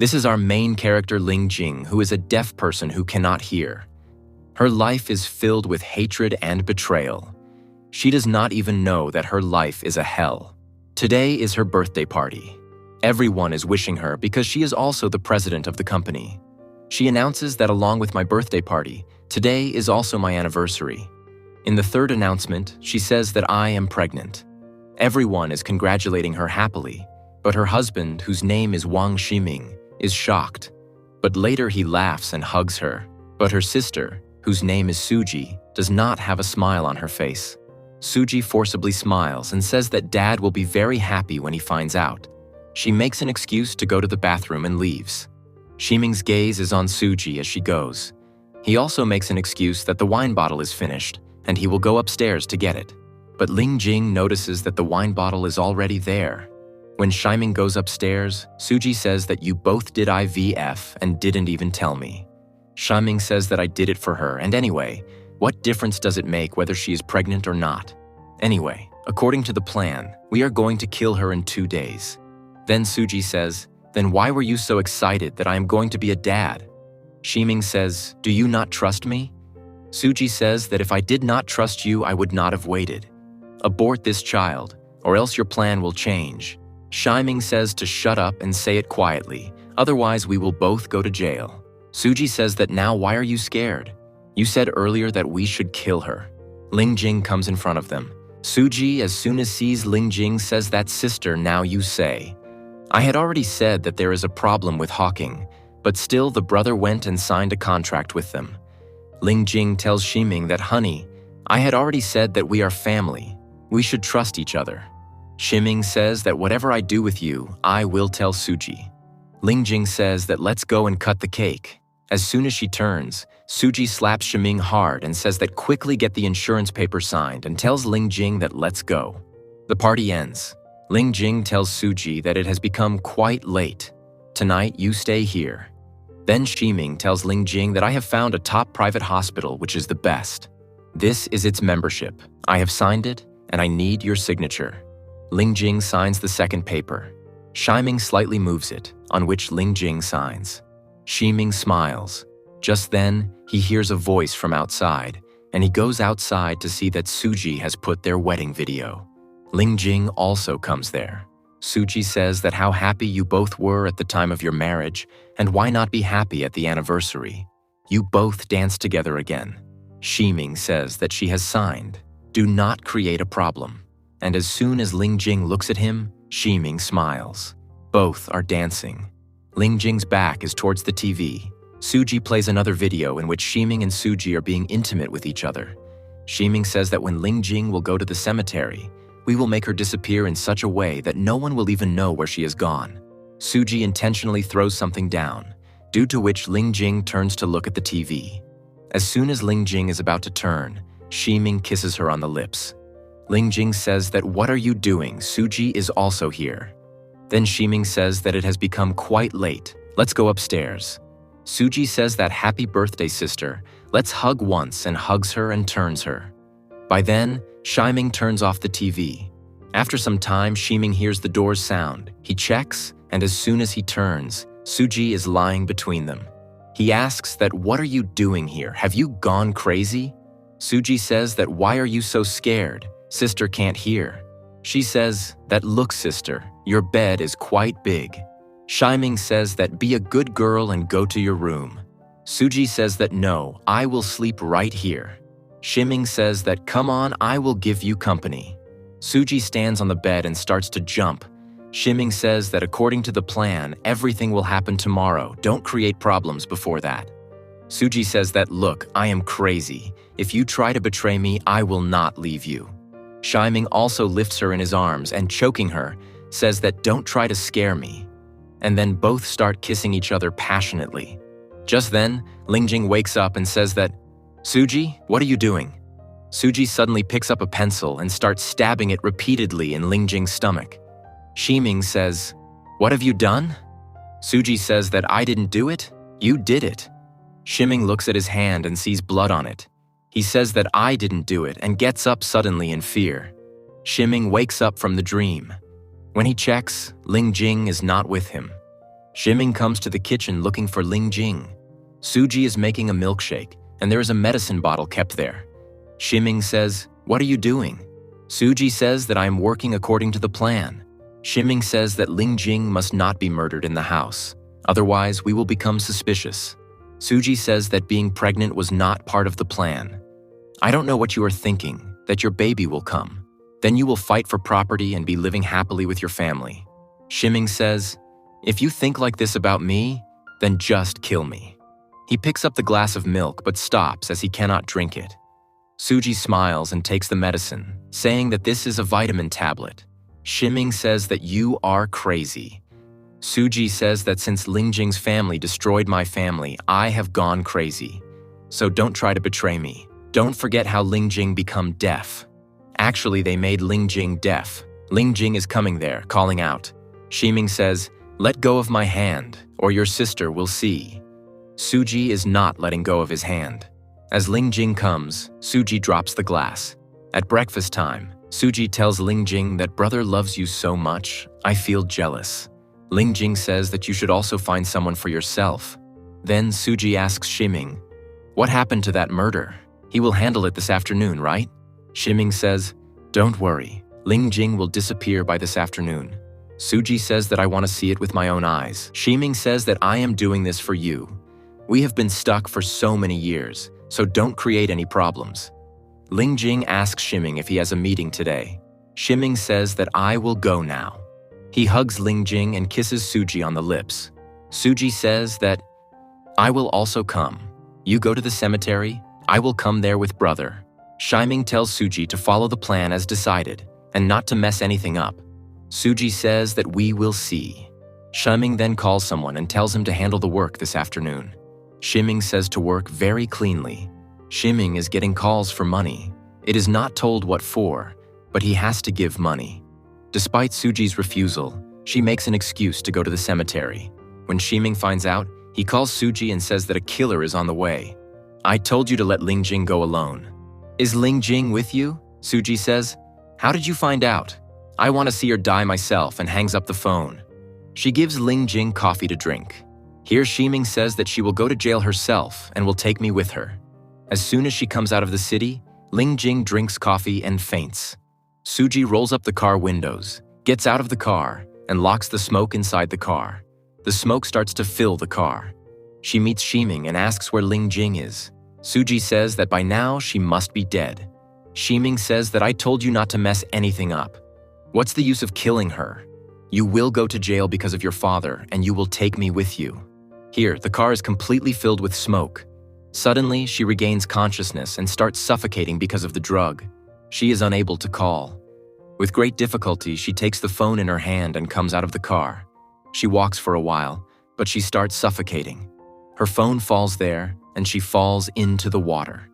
This is our main character Ling Jing, who is a deaf person who cannot hear. Her life is filled with hatred and betrayal. She does not even know that her life is a hell. Today is her birthday party. Everyone is wishing her because she is also the president of the company. She announces that along with my birthday party, today is also my anniversary. In the third announcement, she says that I am pregnant. Everyone is congratulating her happily, but her husband, whose name is Wang Ximing, is shocked. But later he laughs and hugs her. But her sister, whose name is Suji, does not have a smile on her face. Suji forcibly smiles and says that Dad will be very happy when he finds out. She makes an excuse to go to the bathroom and leaves. Ximing's gaze is on Suji as she goes. He also makes an excuse that the wine bottle is finished and he will go upstairs to get it. But Ling Jing notices that the wine bottle is already there. When Ximing goes upstairs, Suji says that you both did IVF and didn't even tell me. Ximing says that I did it for her, and anyway, what difference does it make whether she is pregnant or not? Anyway, according to the plan, we are going to kill her in 2 days. Then Suji says, then why were you so excited that I am going to be a dad? Ximing says, do you not trust me? Suji says that if I did not trust you, I would not have waited. Abort this child, or else your plan will change. Ximing says to shut up and say it quietly, otherwise we will both go to jail. Suji says that now why are you scared? You said earlier that we should kill her. Ling Jing comes in front of them. Suji, as soon as sees Ling Jing, says that sister, now you say. I had already said that there is a problem with Hawking, but still the brother went and signed a contract with them. Ling Jing tells Ximing that, honey, I had already said that we are family. We should trust each other. Ximing says that whatever I do with you, I will tell Suji. Ling Jing says that let's go and cut the cake. As soon as she turns, Suji slaps Ximing hard and says that quickly get the insurance paper signed and tells Ling Jing that let's go. The party ends. Ling Jing tells Suji that it has become quite late. Tonight, you stay here. Then Ximing tells Ling Jing that I have found a top private hospital which is the best. This is its membership. I have signed it, and I need your signature. Ling Jing signs the second paper. Ximing slightly moves it, on which Ling Jing signs. Ximing smiles. Just then, he hears a voice from outside, and he goes outside to see that Suji has put their wedding video. Ling Jing also comes there. Suji says that how happy you both were at the time of your marriage, and why not be happy at the anniversary? You both dance together again. Ximing says that she has signed. Do not create a problem. And as soon as Ling Jing looks at him, Ximing smiles. Both are dancing. Ling Jing's back is towards the TV. Suji plays another video in which Ximing and Suji are being intimate with each other. Ximing says that when Ling Jing will go to the cemetery, we will make her disappear in such a way that no one will even know where she has gone. Suji intentionally throws something down, due to which Ling Jing turns to look at the TV. As soon as Ling Jing is about to turn, Ximing kisses her on the lips. Ling Jing says that what are you doing? Suji is also here. Then Ximing says that it has become quite late. Let's go upstairs. Suji says that happy birthday, sister. Let's hug once, and hugs her and turns her. By then, Ximing turns off the TV. After some time, Ximing hears the door's sound. He checks, and as soon as he turns, Suji is lying between them. He asks that what are you doing here? Have you gone crazy? Suji says that why are you so scared? Sister can't hear. She says that look, sister, your bed is quite big. Ximing says that be a good girl and go to your room. Suji says that no, I will sleep right here. Ximing says that come on, I will give you company. Suji stands on the bed and starts to jump. Ximing says that according to the plan, everything will happen tomorrow. Don't create problems before that. Suji says that look, I am crazy. If you try to betray me, I will not leave you. Ximing also lifts her in his arms and choking her, says that don't try to scare me. And then both start kissing each other passionately. Just then, Ling Jing wakes up and says that, Suji, what are you doing? Suji suddenly picks up a pencil and starts stabbing it repeatedly in Ling Jing's stomach. Ximing says, what have you done? Suji says that I didn't do it, you did it. Ximing looks at his hand and sees blood on it. He says that I didn't do it and gets up suddenly in fear. Ximing wakes up from the dream. When he checks, Ling Jing is not with him. Ximing comes to the kitchen looking for Ling Jing. Suji is making a milkshake, and there is a medicine bottle kept there. Ximing says, "What are you doing?" Suji says that I am working according to the plan. Ximing says that Ling Jing must not be murdered in the house, otherwise we will become suspicious. Suji says that being pregnant was not part of the plan. "I don't know what you are thinking, that your baby will come. Then you will fight for property and be living happily with your family." Ximing says, "If you think like this about me, then just kill me." He picks up the glass of milk but stops as he cannot drink it. Suji smiles and takes the medicine, saying that this is a vitamin tablet. Ximing says that you are crazy. Suji says that since Ling Jing's family destroyed my family, I have gone crazy. So don't try to betray me. Don't forget how Ling Jing become deaf. Actually, they made Ling Jing deaf. Ling Jing is coming there, calling out. Ximing says, "Let go of my hand, or your sister will see." Suji is not letting go of his hand. As Ling Jing comes, Suji drops the glass. At breakfast time, Suji tells Ling Jing that brother loves you so much, I feel jealous. Ling Jing says that you should also find someone for yourself. Then Suji asks Ximing, "What happened to that murder? He will handle it this afternoon, right?" Ximing says, "Don't worry, Ling Jing will disappear by this afternoon." Suji says that I want to see it with my own eyes. Ximing says that I am doing this for you. We have been stuck for so many years, so don't create any problems. Ling Jing asks Ximing if he has a meeting today. Ximing says that I will go now. He hugs Ling Jing and kisses Suji on the lips. Suji says that I will also come. You go to the cemetery, I will come there with brother. Ximing tells Suji to follow the plan as decided and not to mess anything up. Suji says that we will see. Ximing then calls someone and tells him to handle the work this afternoon. Ximing says to work very cleanly. Ximing is getting calls for money. It is not told what for, but he has to give money. Despite Suji's refusal, she makes an excuse to go to the cemetery. When Ximing finds out, he calls Suji and says that a killer is on the way. I told you to let Ling Jing go alone. Is Ling Jing with you? Suji says. How did you find out? I want to see her die myself, and hangs up the phone. She gives Ling Jing coffee to drink. Here Ximing says that she will go to jail herself and will take me with her. As soon as she comes out of the city, Ling Jing drinks coffee and faints. Suji rolls up the car windows, gets out of the car, and locks the smoke inside the car. The smoke starts to fill the car. She meets Ximing and asks where Ling Jing is. Suji says that by now she must be dead. Ximing says that I told you not to mess anything up. What's the use of killing her? You will go to jail because of your father, and you will take me with you. Here, the car is completely filled with smoke. Suddenly, she regains consciousness and starts suffocating because of the drug. She is unable to call. With great difficulty, she takes the phone in her hand and comes out of the car. She walks for a while, but she starts suffocating. Her phone falls there, and she falls into the water.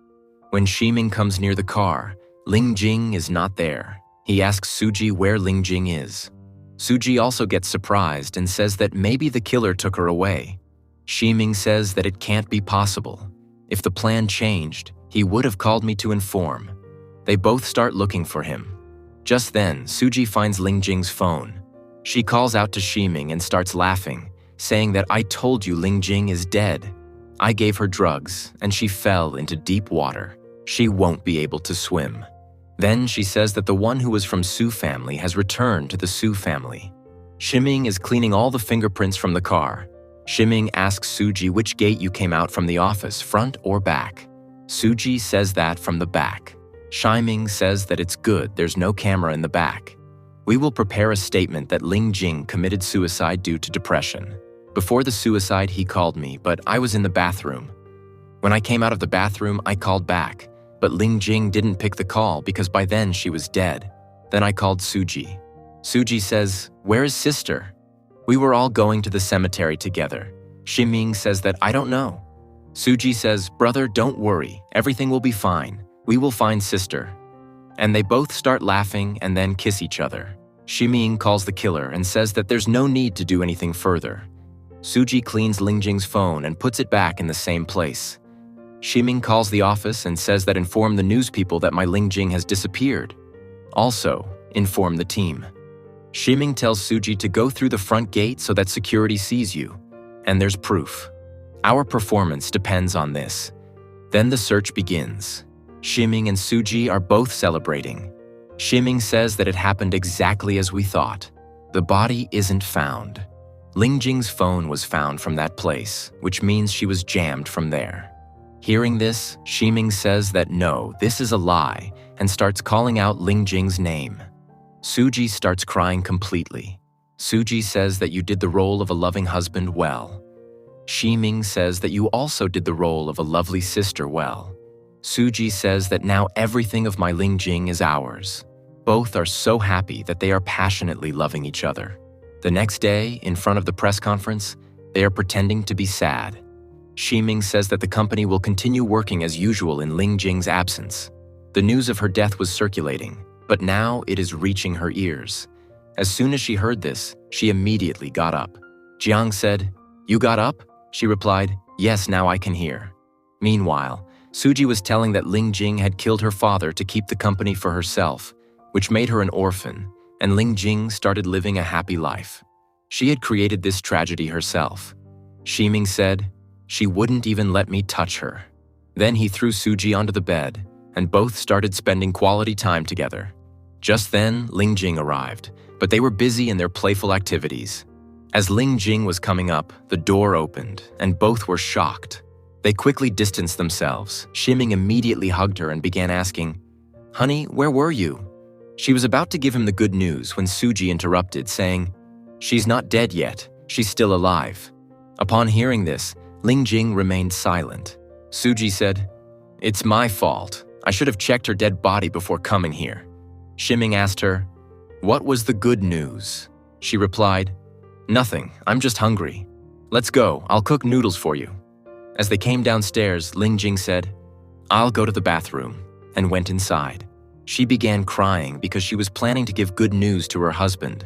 When Ximing comes near the car, Ling Jing is not there. He asks Suji where Ling Jing is. Suji also gets surprised and says that maybe the killer took her away. Ximing says that it can't be possible. If the plan changed, he would have called me to inform. They both start looking for him. Just then, Suji finds Ling Jing's phone. She calls out to Ximing and starts laughing, saying that I told you Ling Jing is dead. I gave her drugs, and she fell into deep water. She won't be able to swim. Then she says that the one who was from Su family has returned to the Su family. Ximing is cleaning all the fingerprints from the car. Ximing asks Suji which gate you came out from the office, front or back. Suji says that from the back. Ximing says that it's good, there's no camera in the back. We will prepare a statement that Ling Jing committed suicide due to depression. Before the suicide, he called me, but I was in the bathroom. When I came out of the bathroom, I called back, but Ling Jing didn't pick the call because by then she was dead. Then I called Suji. Suji says, "Where is sister?" We were all going to the cemetery together. Ximing says that I don't know. Suji says, "Brother, don't worry, everything will be fine. We will find sister." And they both start laughing and then kiss each other. Ximing calls the killer and says that there's no need to do anything further. Suji cleans Ling Jing's phone and puts it back in the same place. Ximing calls the office and says that inform the news people that my Ling Jing has disappeared. Also, inform the team. Shiming tells Suji to go through the front gate so that security sees you. And there's proof. Our performance depends on this. Then the search begins. Shiming and Suji are both celebrating. Shiming says that it happened exactly as we thought. The body isn't found. Lingjing's phone was found from that place, which means she was jammed from there. Hearing this, Shiming says that no, this is a lie, and starts calling out Lingjing's name. Suji starts crying completely. Suji says that you did the role of a loving husband well. Shiming says that you also did the role of a lovely sister well. Suji says that now everything of my Lingjing is ours. Both are so happy that they are passionately loving each other. The next day, in front of the press conference, they are pretending to be sad. Shiming says that the company will continue working as usual in Lingjing's absence. The news of her death was circulating, but now it is reaching her ears. As soon as she heard this, she immediately got up. Jiang said, "You got up?" She replied, "Yes, now I can hear." Meanwhile, Suji was telling that Lingjing had killed her father to keep the company for herself, which made her an orphan, and Lingjing started living a happy life. She had created this tragedy herself. Shiming said, "She wouldn't even let me touch her." Then he threw Suji onto the bed, and both started spending quality time together. Just then, Lingjing arrived, but they were busy in their playful activities. As Lingjing was coming up, the door opened, and both were shocked. They quickly distanced themselves. Shiming immediately hugged her and began asking, "Honey, where were you?" She was about to give him the good news when Suji interrupted, saying, "She's not dead yet, she's still alive." Upon hearing this, Lingjing remained silent. Suji said, "It's my fault. I should have checked her dead body before coming here." Shiming asked her, "What was the good news?" She replied, "Nothing, I'm just hungry. Let's go, I'll cook noodles for you." As they came downstairs, Lingjing said, "I'll go to the bathroom," and went inside. She began crying because she was planning to give good news to her husband,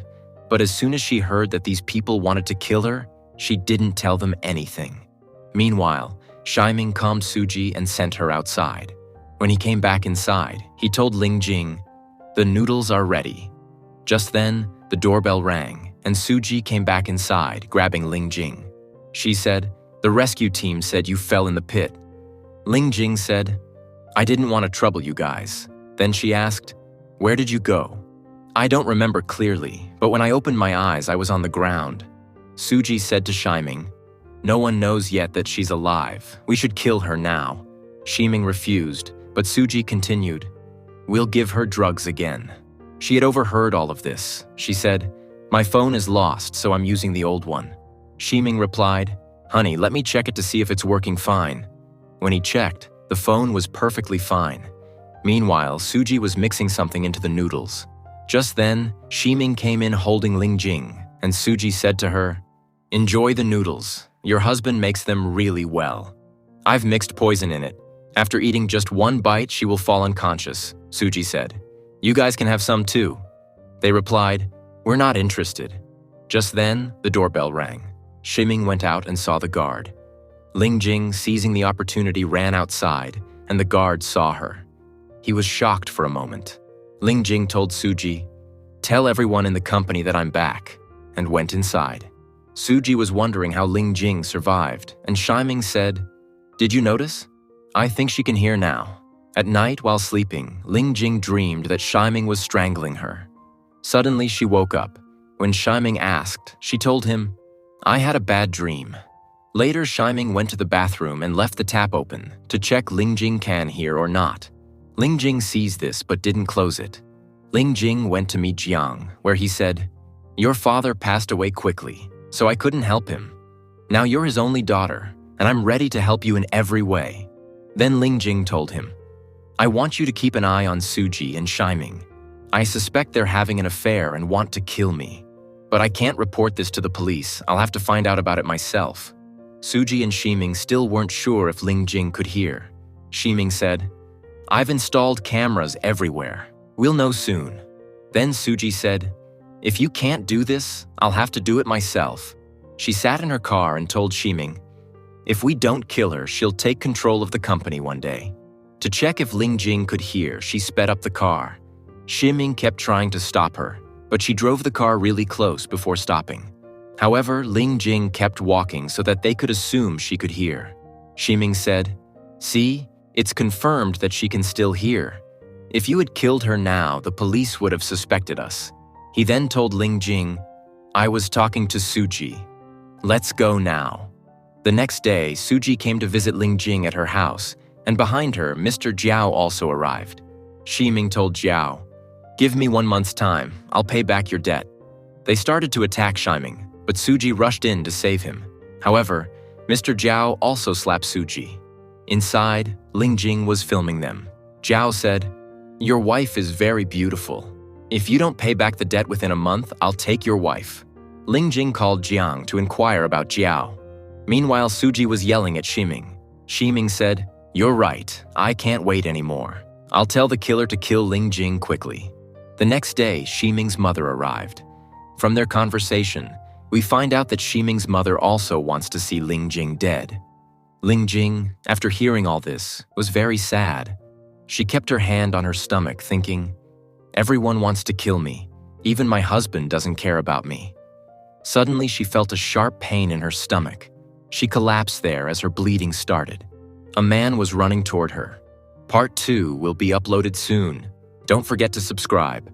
but as soon as she heard that these people wanted to kill her, she didn't tell them anything. Meanwhile, Shiming calmed Suji and sent her outside. When he came back inside, he told Lingjing, "The noodles are ready." Just then, the doorbell rang, and Suji came back inside, grabbing Lingjing. She said, "The rescue team said you fell in the pit." Lingjing said, "I didn't want to trouble you guys." Then she asked, "Where did you go?" "I don't remember clearly, but when I opened my eyes, I was on the ground." Suji said to Shiming, "No one knows yet that she's alive. We should kill her now." Shiming refused, but Suji continued, "We'll give her drugs again." She had overheard all of this. She said, "My phone is lost, so I'm using the old one." Shiming replied, "Honey, let me check it to see if it's working fine." When he checked, the phone was perfectly fine. Meanwhile, Suji was mixing something into the noodles. Just then, Shiming came in holding Lingjing, and Suji said to her, "Enjoy the noodles. Your husband makes them really well. I've mixed poison in it. After eating just one bite, she will fall unconscious," Suji said. "You guys can have some too." They replied, "We're not interested." Just then, the doorbell rang. Shiming went out and saw the guard. Lingjing, seizing the opportunity, ran outside, and the guard saw her. He was shocked for a moment. Lingjing told Suji, "Tell everyone in the company that I'm back," and went inside. Suji was wondering how Lingjing survived, and Shiming said, "Did you notice? I think she can hear now." At night while sleeping, Lingjing dreamed that Shiming was strangling her. Suddenly she woke up. When Shiming asked, she told him, "I had a bad dream." Later, Shiming went to the bathroom and left the tap open to check Lingjing can hear or not. Lingjing sees this but didn't close it. Lingjing went to meet Jiang, where he said, "Your father passed away quickly, so I couldn't help him. Now you're his only daughter, and I'm ready to help you in every way." Then Lingjing told him, "I want you to keep an eye on Suji and Shiming. I suspect they're having an affair and want to kill me. But I can't report this to the police. I'll have to find out about it myself." Suji and Shiming still weren't sure if Lingjing could hear. Shiming said, "I've installed cameras everywhere. We'll know soon." Then Suji said, "If you can't do this, I'll have to do it myself." She sat in her car and told Shiming, "If we don't kill her, she'll take control of the company one day." To check if Lingjing could hear, she sped up the car. Shiming kept trying to stop her, but she drove the car really close before stopping. However, Ling Jing kept walking so that they could assume she could hear. Ximing said, "See, it's confirmed that she can still hear. If you had killed her now, the police would have suspected us." He then told Ling Jing, "I was talking to Suji. Let's go now." The next day, Suji came to visit Ling Jing at her house, and behind her, Mr. Jiao also arrived. Ximing told Jiao, "Give me 1 month's time, I'll pay back your debt." They started to attack Ximing, but Suji rushed in to save him. However, Mr. Jiao also slapped Suji. Inside, Ling Jing was filming them. Jiao said, "Your wife is very beautiful. If you don't pay back the debt within a month, I'll take your wife." Ling Jing called Jiang to inquire about Jiao. Meanwhile, Suji was yelling at Ximing. Ximing said, "You're right, I can't wait anymore. I'll tell the killer to kill Ling Jing quickly." The next day, Ximing's mother arrived. From their conversation, we find out that Ximing's mother also wants to see Ling Jing dead. Ling Jing, after hearing all this, was very sad. She kept her hand on her stomach, thinking, "Everyone wants to kill me. Even my husband doesn't care about me." Suddenly, she felt a sharp pain in her stomach. She collapsed there as her bleeding started. A man was running toward her. Part 2 will be uploaded soon. Don't forget to subscribe.